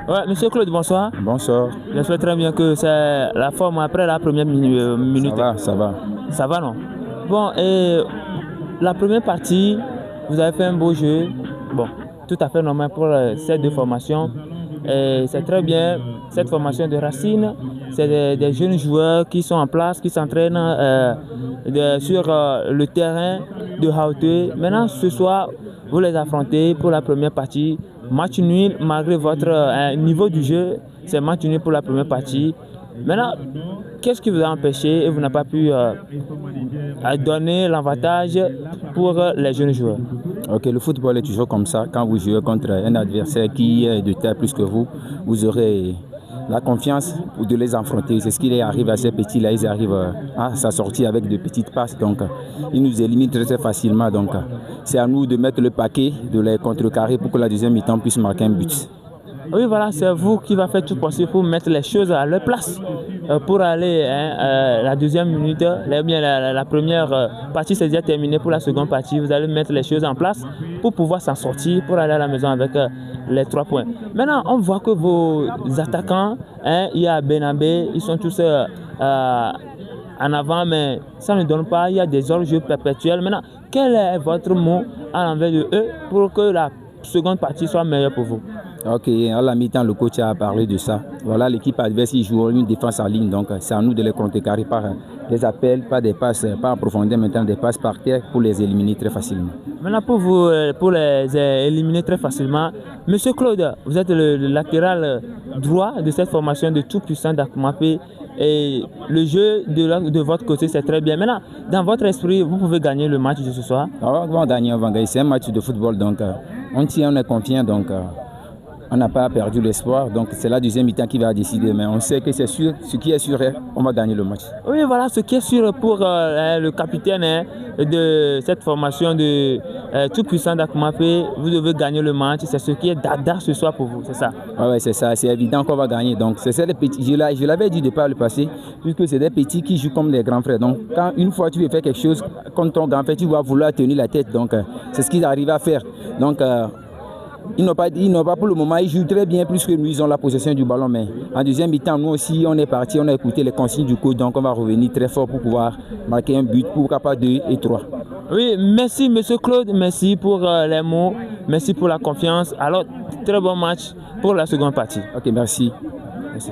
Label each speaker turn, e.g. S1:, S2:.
S1: Ouais, monsieur Claude, bonsoir.
S2: Bonsoir,
S1: J'espère très bien que c'est la forme après la première
S2: ça
S1: minute.
S2: va, ça va.
S1: Ça va, non? Bon, et la première partie, vous avez fait un beau jeu. Bon, tout à fait normal pour ces deux formations. Et c'est très bien. Cette formation de Racine, c'est des jeunes joueurs qui sont en place, qui s'entraînent sur le terrain de Haute. Maintenant, ce soir, vous les affrontez pour la première partie. Match nul, malgré votre niveau du jeu, c'est match nul pour la première partie. Maintenant, qu'est-ce qui vous a empêché et vous n'avez pas pu donner l'avantage pour les jeunes joueurs?
S2: Ok, le football est toujours comme ça. Quand vous jouez contre un adversaire qui est de taille plus que vous aurez la confiance de les affronter. C'est ce qui arrive à ces petits-là. Ils arrivent à s'en sortir avec de petites passes. Donc, ils nous éliminent très facilement. Donc, c'est à nous de mettre le paquet, de les contrecarrer pour que la deuxième mi-temps puisse marquer un but.
S1: Oui, voilà, c'est vous qui va faire tout possible pour mettre les choses à leur place pour aller la deuxième minute, la première partie c'est déjà terminé. Pour la seconde partie, vous allez mettre les choses en place pour pouvoir s'en sortir, pour aller à la maison avec les 3 points. Maintenant, on voit que vos attaquants, il y a Benabé, ils sont tous en avant, mais ça ne donne pas, il y a des hors-jeux perpétuels. Maintenant, quel est votre mot à l'envers de eux pour que la seconde partie soit meilleure pour vous?
S2: Ok, à la mi-temps, le coach a parlé de ça. Voilà, l'équipe adverse, ils jouent une défense en ligne. Donc, c'est à nous de les contrecarrer par des appels, pas des passes, pas en profondeur, maintenant des passes par terre pour les éliminer très facilement.
S1: Maintenant, pour vous, pour les éliminer très facilement, Monsieur Claude, vous êtes le latéral droit de cette formation de tout puissant d'Akumapé. Et le jeu de votre côté, c'est très bien. Maintenant, dans votre esprit, vous pouvez gagner le match de ce soir.
S2: Alors, on va gagner, on va gagner. C'est un match de football, donc on tient, on est confiant. Donc, on n'a pas perdu l'espoir, donc c'est la deuxième mi-temps qui va décider. Mais on sait que c'est sûr, ce qui est sûr, on va gagner le match.
S1: Oui, voilà, ce qui est sûr pour le capitaine de cette formation de tout puissant d'Akumapé, vous devez gagner le match. C'est ce qui est dada ce soir pour vous, c'est ça?
S2: Oui, c'est ça, c'est évident qu'on va gagner. Donc, c'est ça les petits. Je l'avais dit de par le passé, puisque c'est des petits qui jouent comme des grands frères. Donc, quand une fois tu veux faire quelque chose contre ton grand frère, tu vas vouloir tenir la tête. Donc, c'est ce qu'ils arrivent à faire. Donc, ils n'ont pas pour le moment, ils jouent très bien plus que nous, ils ont la possession du ballon. Mais en deuxième mi-temps, nous aussi, on est parti, on a écouté les consignes du coach, donc on va revenir très fort pour pouvoir marquer un but, pourquoi pas 2 et 3.
S1: Oui, merci Monsieur Claude, merci pour les mots, merci pour la confiance. Alors, très bon match pour la seconde partie.
S2: Ok, merci.
S1: Merci.